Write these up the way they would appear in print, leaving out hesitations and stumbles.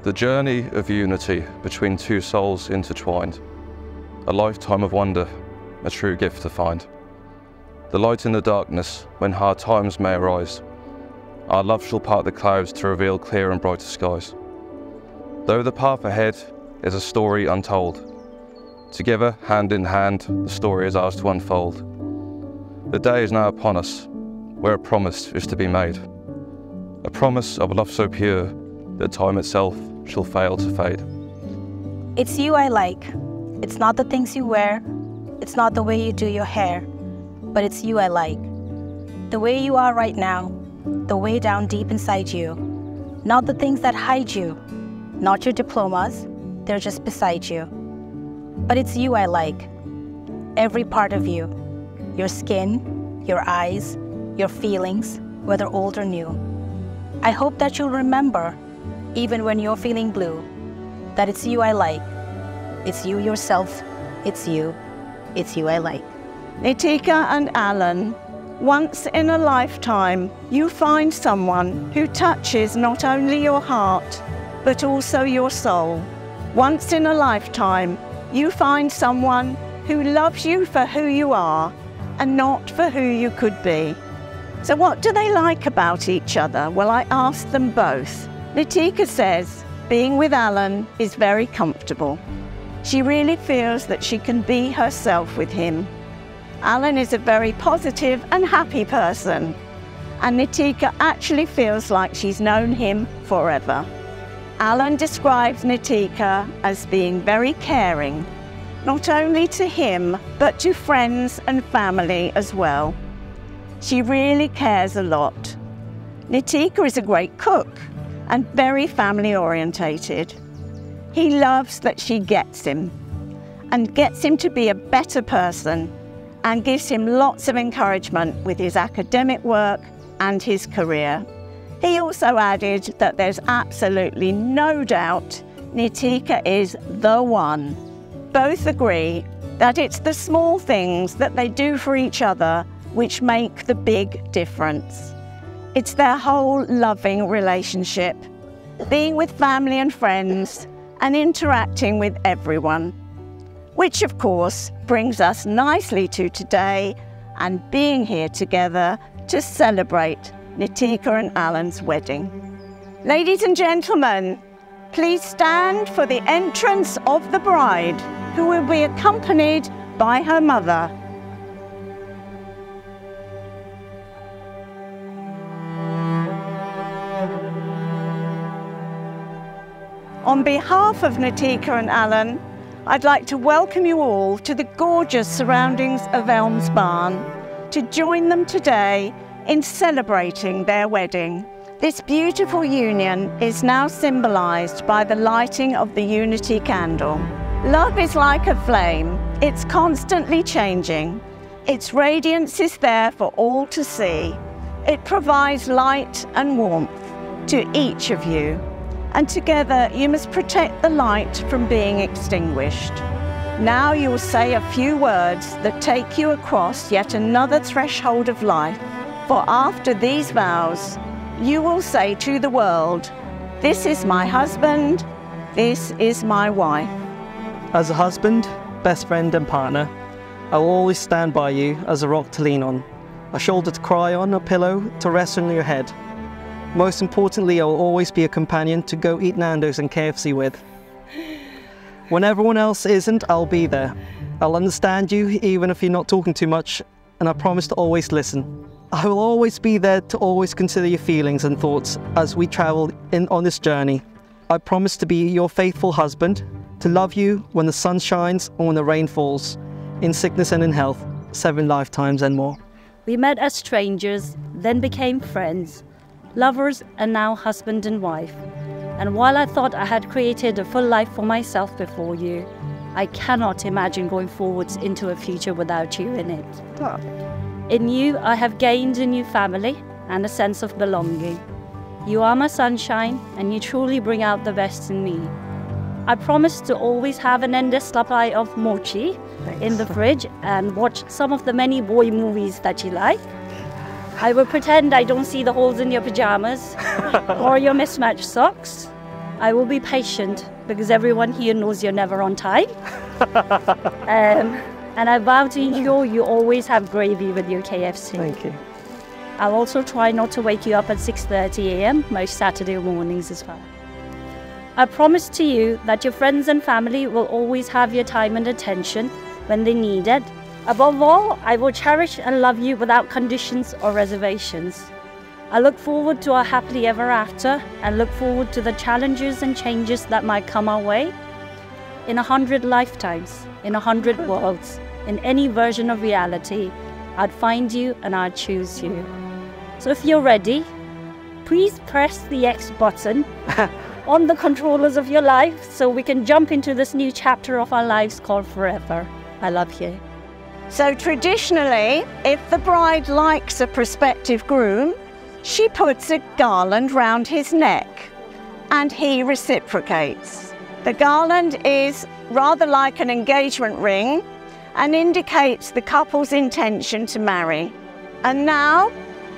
The journey of unity between two souls intertwined, a lifetime of wonder, a true gift to find. The light in the darkness when hard times may arise, our love shall part the clouds to reveal clear and brighter skies. Though the path ahead is a story untold, together, hand in hand, the story is ours to unfold. The day is now upon us, where a promise is to be made, a promise of a love so pure that time itself shall fail to fade. It's you I like. It's not the things you wear. It's not the way you do your hair. But it's you I like. The way you are right now. The way down deep inside you. Not the things that hide you. Not your diplomas. They're just beside you. But it's you I like. Every part of you. Your skin, your eyes, your feelings, whether old or new. I hope that you'll remember, even when you're feeling blue, that it's you I like. It's you yourself. It's you. It's you I like. Nitika and Allan, once in a lifetime, you find someone who touches not only your heart, but also your soul. Once in a lifetime, you find someone who loves you for who you are and not for who you could be. So what do they like about each other? Well, I asked them both. Nitika says being with Allan is very comfortable. She really feels that she can be herself with him. Allan is a very positive and happy person, and Nitika actually feels like she's known him forever. Allan describes Nitika as being very caring, not only to him, but to friends and family as well. She really cares a lot. Nitika is a great cook and very family orientated. He loves that she gets him and gets him to be a better person and gives him lots of encouragement with his academic work and his career. He also added that there's absolutely no doubt Nitika is the one. Both agree that it's the small things that they do for each other which make the big difference. It's their whole loving relationship, being with family and friends and interacting with everyone. Which of course brings us nicely to today and being here together to celebrate Nitika and Allan's wedding. Ladies and gentlemen, please stand for the entrance of the bride, who will be accompanied by her mother. On behalf of Nitika and Allan, I'd like to welcome you all to the gorgeous surroundings of Elms Barn to join them today in celebrating their wedding. This beautiful union is now symbolised by the lighting of the Unity candle. Love is like a flame. It's constantly changing. Its radiance is there for all to see. It provides light and warmth to each of you. And together you must protect the light from being extinguished. Now you will say a few words that take you across yet another threshold of life. For after these vows, you will say to the world, "This is my husband, this is my wife." As a husband, best friend and partner, I will always stand by you as a rock to lean on, a shoulder to cry on, a pillow to rest on your head. Most importantly, I will always be a companion to go eat Nando's and KFC with. When everyone else isn't, I'll be there. I'll understand you even if you're not talking too much, and I promise to always listen. I will always be there to always consider your feelings and thoughts as we travel on this journey. I promise to be your faithful husband, to love you when the sun shines or when the rain falls, in sickness and in health, 7 lifetimes and more. We met as strangers, then became friends, lovers, and now husband and wife. And while I thought I had created a full life for myself before you, I cannot imagine going forwards into a future without you in it. In you, I have gained a new family and a sense of belonging. You are my sunshine, and you truly bring out the best in me. I promise to always have an endless supply of mochi in the fridge and watch some of the many boy movies that you like. I will pretend I don't see the holes in your pajamas or your mismatched socks. I will be patient because everyone here knows you're never on time. And I vow to ensure you always have gravy with your KFC. Thank you. I'll also try not to wake you up at 6:30 a.m. most Saturday mornings as well. I promise to you that your friends and family will always have your time and attention when they need it. Above all, I will cherish and love you without conditions or reservations. I look forward to our happily ever after and look forward to the challenges and changes that might come our way. In 100 lifetimes, in 100 worlds, in any version of reality, I'd find you and I'd choose you. So if you're ready, please press the X button on the controllers of your life so we can jump into this new chapter of our lives called Forever. I love you. So traditionally, if the bride likes a prospective groom, she puts a garland round his neck and he reciprocates. The garland is rather like an engagement ring and indicates the couple's intention to marry. And now,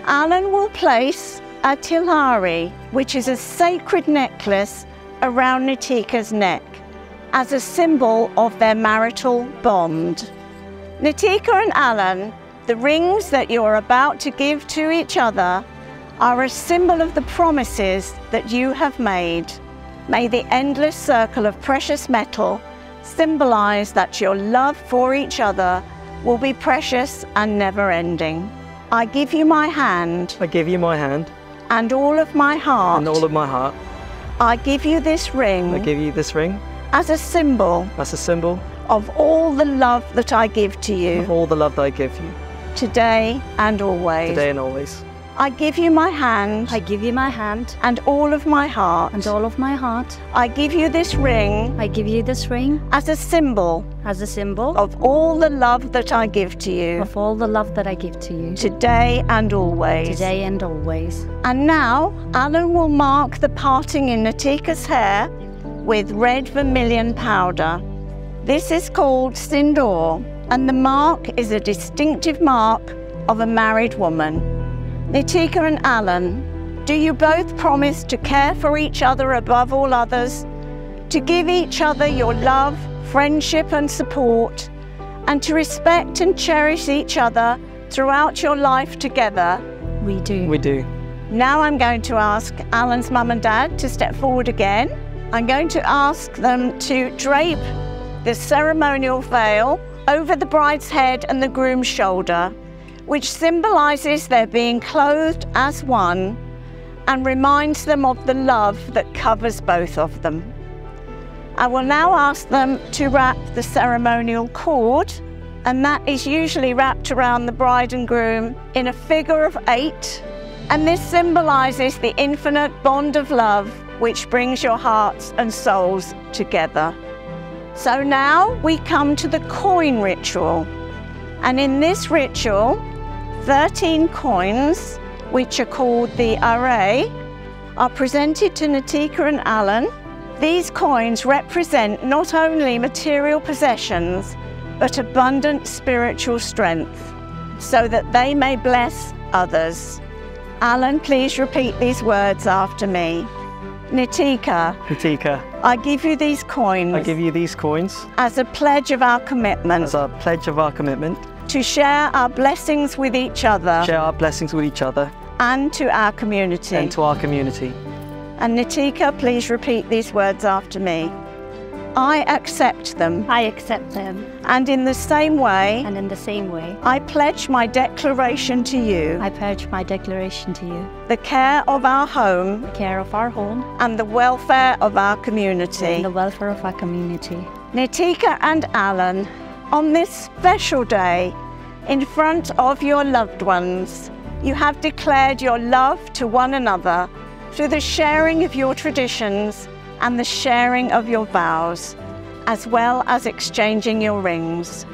Allan will place a tilari, which is a sacred necklace around Nitika's neck, as a symbol of their marital bond. Nitika and Allan, the rings that you're about to give to each other are a symbol of the promises that you have made. May the endless circle of precious metal symbolize that your love for each other will be precious and never-ending. I give you my hand. I give you my hand. And all of my heart. And all of my heart. I give you this ring. I give you this ring. As a symbol. As a symbol. Of all the love that I give to you. Of all the love that I give you. Today and always. Today and always. I give you my hand. I give you my hand. And all of my heart. And all of my heart. I give you this ring. I give you this ring. As a symbol. As a symbol. Of all the love that I give to you. Of all the love that I give to you. Today and always. Today and always. And now, Allan will mark the parting in Nitika's hair with red vermilion powder. This is called sindoor, and the mark is a distinctive mark of a married woman. Nitika and Allan, do you both promise to care for each other above all others, to give each other your love, friendship and support, and to respect and cherish each other throughout your life together? We do. We do. Now I'm going to ask Allan's mum and dad to step forward again. I'm going to ask them to drape the ceremonial veil over the bride's head and the groom's shoulder, which symbolises their being clothed as one and reminds them of the love that covers both of them. I will now ask them to wrap the ceremonial cord, and that is usually wrapped around the bride and groom in a figure of 8, and this symbolises the infinite bond of love which brings your hearts and souls together. So now we come to the coin ritual, and in this ritual 13 coins, which are called the array, are presented to Nitika and Allan. These coins represent not only material possessions, but abundant spiritual strength, so that they may bless others. Allan, please repeat these words after me. Nitika, Nitika, I give you these coins. I give you these coins. As a pledge of our commitment. As a pledge of our commitment. To share our blessings with each other. Share our blessings with each other. And to our community. And to our community. And Nitika, please repeat these words after me. I accept them. I accept them. And in the same way. And in the same way. I pledge my declaration to you. I pledge my declaration to you. The care of our home. The care of our home. And the welfare of our community. And the welfare of our community. Nitika and Allan, on this special day, in front of your loved ones, you have declared your love to one another through the sharing of your traditions and the sharing of your vows, as well as exchanging your rings.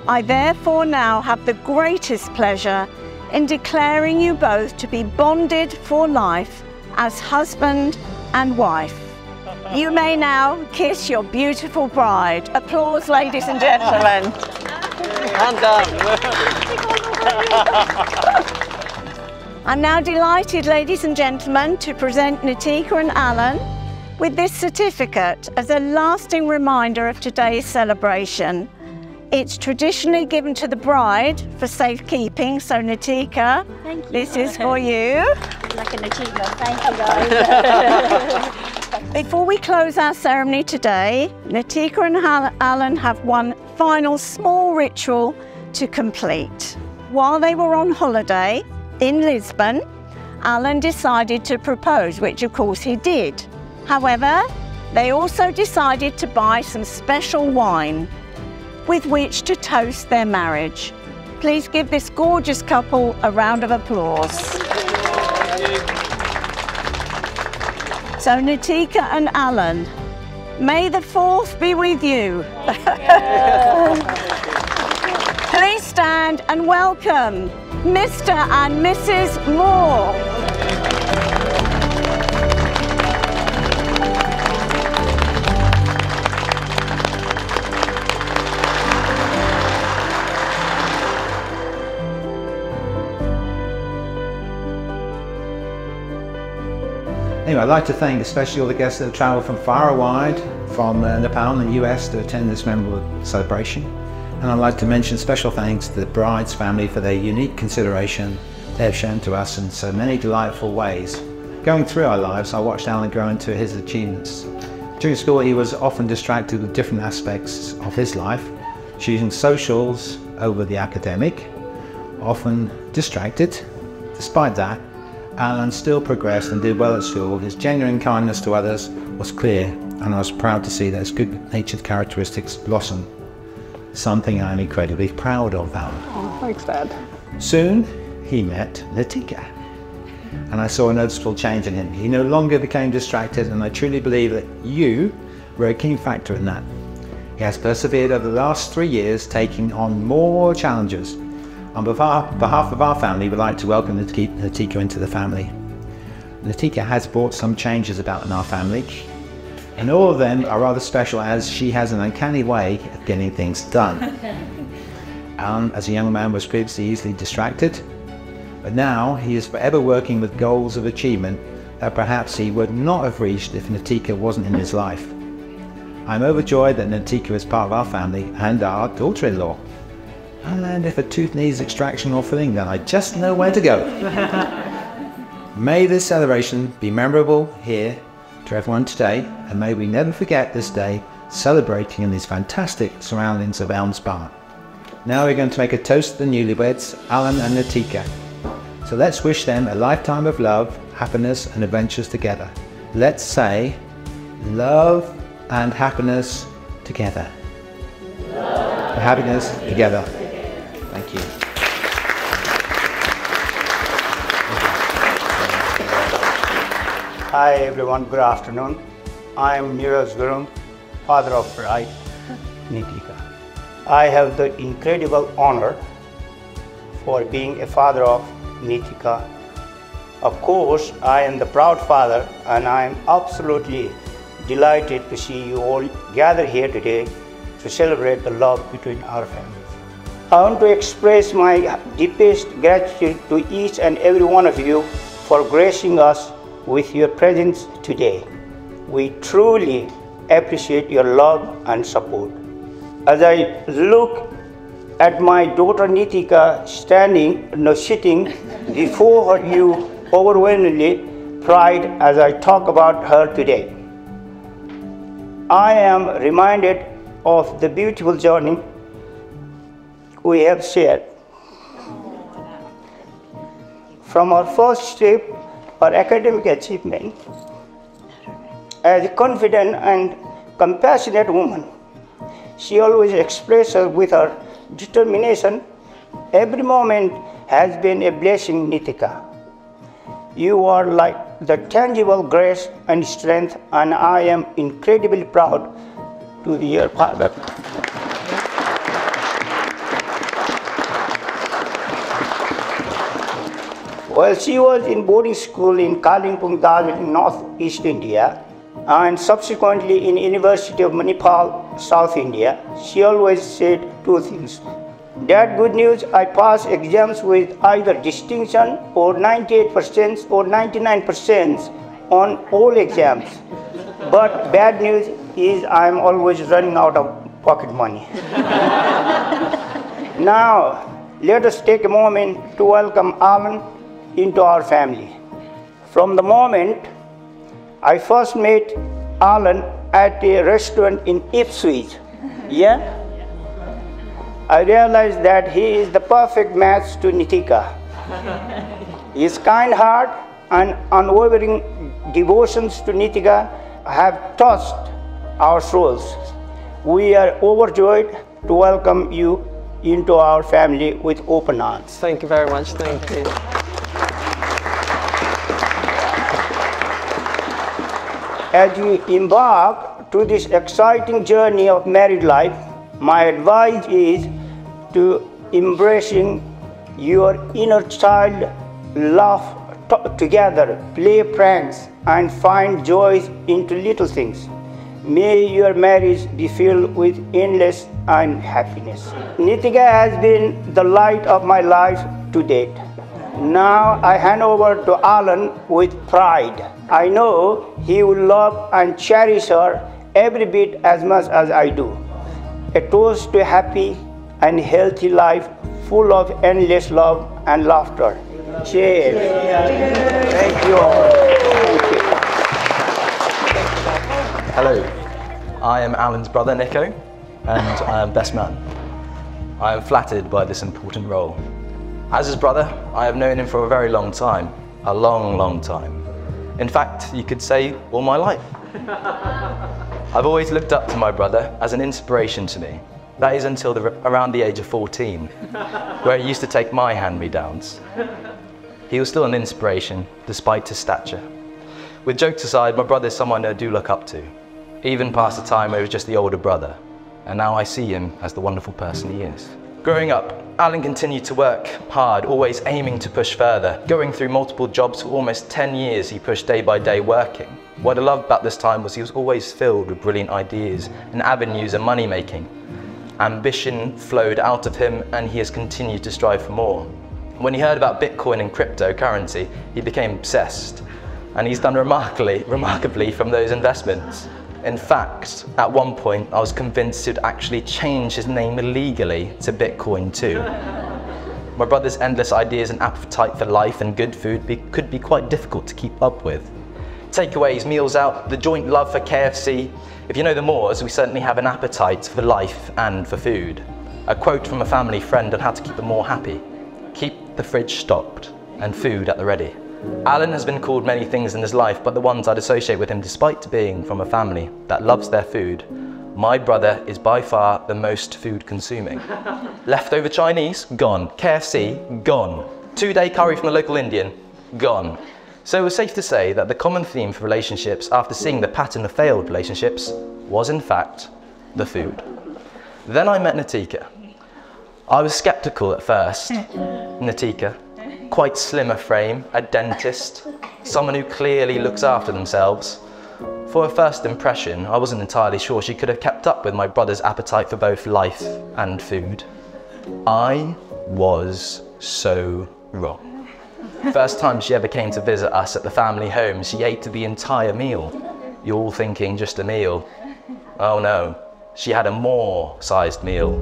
I therefore now have the greatest pleasure in declaring you both to be bonded for life as husband and wife. You may now kiss your beautiful bride. Applause, ladies and gentlemen. And done. I'm now delighted, ladies and gentlemen, to present Nitika and Allan With this certificate as a lasting reminder of today's celebration, it's traditionally given to the bride for safekeeping. So Nitika, Thank you. this is for you. Like an achievement. Thank you, guys. Before we close our ceremony today, Nitika and Allan have one final small ritual to complete. While they were on holiday in Lisbon, Allan decided to propose, which of course he did. However, they also decided to buy some special wine with which to toast their marriage. Please give this gorgeous couple a round of applause. So Nitika and Allan, may the 4th be with you. Please stand and welcome Mr. and Mrs. Moore. Anyway, I'd like to thank especially all the guests that have travelled from far and wide, from Nepal and the US to attend this memorable celebration. And I'd like to mention special thanks to the bride's family for their unique consideration they have shown to us in so many delightful ways. Going through our lives, I watched Allan grow into his achievements. During school, he was often distracted with different aspects of his life, choosing socials over the academic, often distracted. Despite that, Allan still progressed and did well at school. His genuine kindness to others was clear, and I was proud to see that his good-natured characteristics blossom. Something I'm incredibly proud of, Allan. Oh, thanks, Dad. Soon, he met Nitika, and I saw a noticeable change in him. He no longer became distracted, and I truly believe that you were a key factor in that. He has persevered over the last 3 years, taking on more challenges. On behalf of our family, we'd like to welcome Nitika into the family. Nitika has brought some changes about in our family, and all of them are rather special as she has an uncanny way of getting things done. Allan, as a young man, was previously easily distracted, but now he is forever working with goals of achievement that perhaps he would not have reached if Nitika wasn't in his life. I'm overjoyed that Nitika is part of our family and our daughter-in-law. And if a tooth needs extraction or filling, then I just know where to go. May this celebration be memorable here to everyone today, and may we never forget this day celebrating in these fantastic surroundings of Elms Barn. Now we're going to make a toast to the newlyweds, Allan and Nitika. So let's wish them a lifetime of love, happiness and adventures together. Let's say, love and happiness together. Love. Happiness together. Thank you. Hi everyone, good afternoon. I am Neeraj Gurung, father of bride Nitika. I have the incredible honor for being a father of Nitika. Of course, I am the proud father, and I am absolutely delighted to see you all gather here today to celebrate the love between our families. I want to express my deepest gratitude to each and every one of you for gracing us with your presence today. We truly appreciate your love and support. As I look at my daughter Nitika sitting before you, overwhelmingly pride as I talk about her today. I am reminded of the beautiful journey we have shared. From our first step, our academic achievement, as a confident and compassionate woman, she always expressed her with her determination. Every moment has been a blessing, Nitika. You are like the tangible grace and strength, and I am incredibly proud to be your father. Well, she was in boarding school in Kalimpong, Darjeeling, Northeast India, and subsequently in University of Manipal, South India. She always said two things. Dad, good news, I pass exams with either distinction or 98% or 99% on all exams. But bad news is I'm always running out of pocket money. Now, let us take a moment to welcome Allan into our family. From the moment I first met Allan at a restaurant in Ipswich, I realized that he is the perfect match to Nitika. His kind heart and unwavering devotions to Nitika have touched our souls. We are overjoyed to welcome you into our family with open arms. Thank you very much. Thank you. As you embark to this exciting journey of married life, my advice is to embracing your inner child, laugh together, play pranks, and find joys into little things. May your marriage be filled with endless and happiness. Nitika has been the light of my life to date. Now I hand over to Allan with pride. I know he will love and cherish her every bit as much as I do. A toast to a happy and healthy life full of endless love and laughter. Cheers. Thank you all. Thank you. Hello, I am Allan's brother Nico, and I am best man. I am flattered by this important role. As his brother, I have known him for a very long time, a long, long time. In fact, you could say all my life. I've always looked up to my brother as an inspiration to me. That is until around the age of 14, where he used to take my hand-me-downs. He was still an inspiration, despite his stature. With jokes aside, my brother is someone I do look up to, even past the time where he was just the older brother, and now I see him as the wonderful person he is. Growing up, Allan continued to work hard, always aiming to push further. Going through multiple jobs for almost 10 years, he pushed day by day working. What I loved about this time was he was always filled with brilliant ideas and avenues of money making. Ambition flowed out of him, and he has continued to strive for more. When he heard about Bitcoin and cryptocurrency, he became obsessed, and he's done remarkably from those investments. In fact, at one point, I was convinced he'd actually change his name illegally to Bitcoin too. My brother's endless ideas and appetite for life and good food could be quite difficult to keep up with. Takeaways, meals out, the joint love for KFC. If you know the Moors, we certainly have an appetite for life and for food. A quote from a family friend on how to keep a Moor happy: keep the fridge stocked and food at the ready. Allan has been called many things in his life, but the ones I'd associate with him, despite being from a family that loves their food, my brother is by far the most food consuming. Leftover Chinese? Gone. KFC? Gone. 2-day curry from the local Indian? Gone. So it was safe to say that the common theme for relationships, after seeing the pattern of failed relationships, was in fact the food. Then I met Nitika. I was skeptical at first. Nitika, quite slim of frame, a dentist, someone who clearly looks after themselves. For a first impression, I wasn't entirely sure she could have kept up with my brother's appetite for both life and food. I was so wrong. First time she ever came to visit us at the family home, she ate the entire meal. You're all thinking just a meal. Oh no, she had a more-sized meal.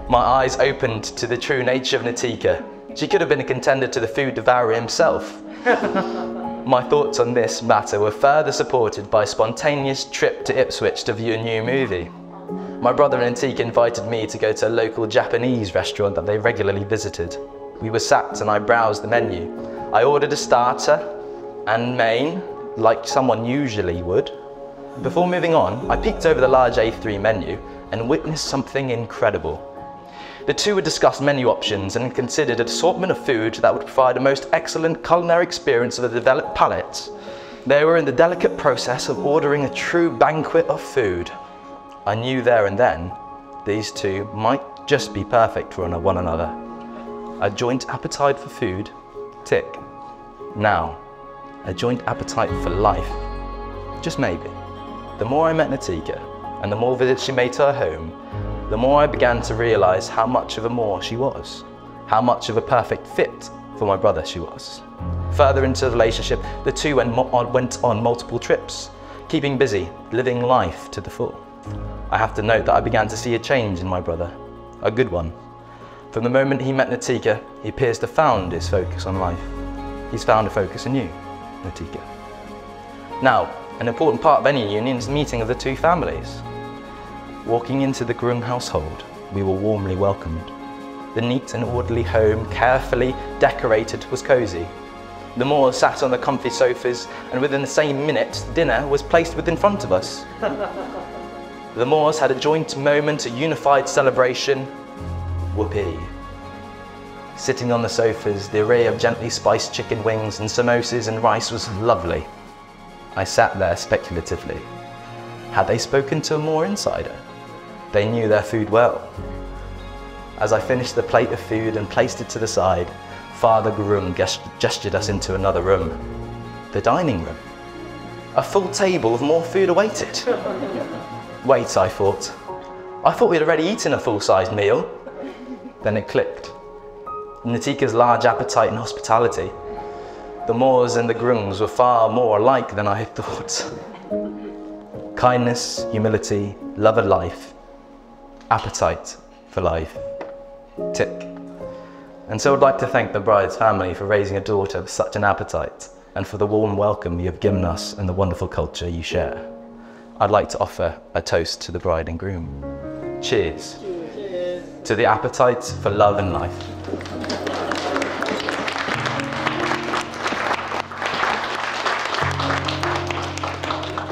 My eyes opened to the true nature of Nitika. She could have been a contender to the food devourer himself. My thoughts on this matter were further supported by a spontaneous trip to Ipswich to view a new movie. My brother and Nitika invited me to go to a local Japanese restaurant that they regularly visited. We were sat and I browsed the menu. I ordered a starter and main, like someone usually would. Before moving on, I peeked over the large A3 menu and witnessed something incredible. The two had discussed menu options and considered an assortment of food that would provide a most excellent culinary experience of a developed palate. They were in the delicate process of ordering a true banquet of food. I knew there and then, these two might just be perfect for one another. A joint appetite for food, tick. Now, a joint appetite for life, just maybe. The more I met Nitika, and the more visits she made to her home, the more I began to realise how much of a Moor she was, how much of a perfect fit for my brother she was. Further into the relationship, the two went on multiple trips. keeping busy, living life to the full. I have to note that I began to see a change in my brother, a good one. From the moment he met Nitika, he appears to have found his focus on life. He's found a focus in you, Nitika. Now, an important part of any union is the meeting of the two families. Walking into the Grung household, we were warmly welcomed. The neat and orderly home, carefully decorated, was cosy. The Moors sat on the comfy sofas, and within the same minute, dinner was placed within front of us. The Moors had a joint moment, a unified celebration. Whoopee. Sitting on the sofas, the array of gently spiced chicken wings and samosas and rice was lovely. I sat there speculatively. Had they spoken to a Moor insider? They knew their food well. As I finished the plate of food and placed it to the side, Father Grung gestured us into another room, the dining room. A full table of more food awaited. Wait, I thought we'd already eaten a full-sized meal. Then it clicked. Nitika's large appetite and hospitality. The Moors and the Grungs were far more alike than I had thought. Kindness, humility, love of life, appetite for life. Tick. And so I'd like to thank the bride's family for raising a daughter with such an appetite and for the warm welcome you have given us and the wonderful culture you share. I'd like to offer a toast to the bride and groom. Cheers. Cheers. To the appetite for love and life.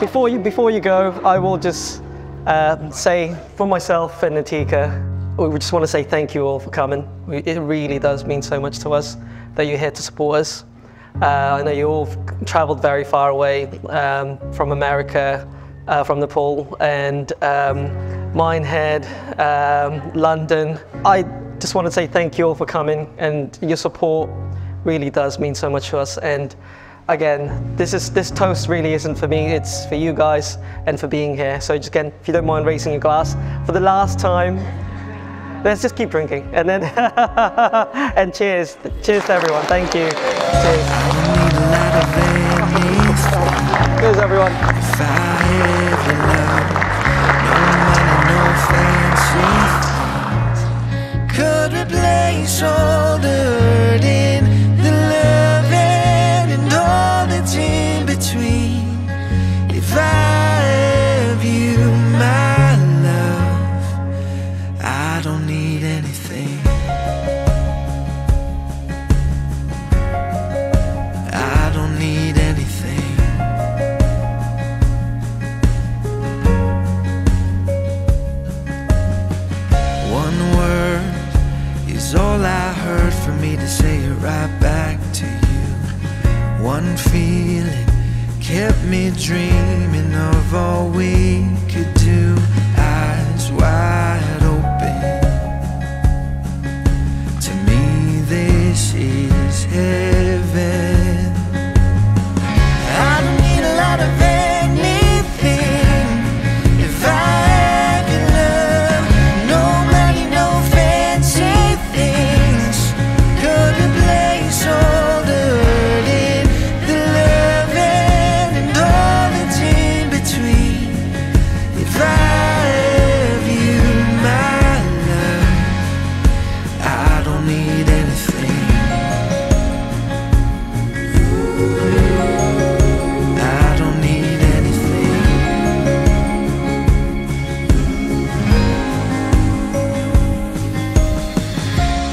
Before you go, I will just say for myself and Nitika, we just want to say thank you all for coming. It really does mean so much to us that you're here to support us. I know you all travelled very far away from America, from Nepal, and Minehead, London. I just want to say thank you all for coming, and your support really does mean so much to us. And again, this toast really isn't for me, it's for you guys and for being here. So just again, if you don't mind raising your glass for the last time, let's just keep drinking, and then and cheers to everyone. Thank you. Cheers. Cheers, everyone. Could replace all the hurting, the loving, and all that's in between. If I have you, my love, I don't need anything. I don't need anything. One word is all I heard for me to say it right back to you. One feeling kept me dreaming of all we could do. Eyes wide open. To me this is heaven. I don't need a lot of anything. If I have your love, no money, no fancy things could replace all the hurting, the loving, and all that's in between. If I have you, my love, I don't need anything. I don't need anything.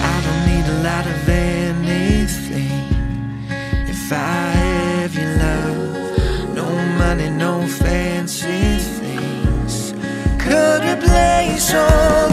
I don't need a lot of anything. If I have your love, no money, no fancy things could replace all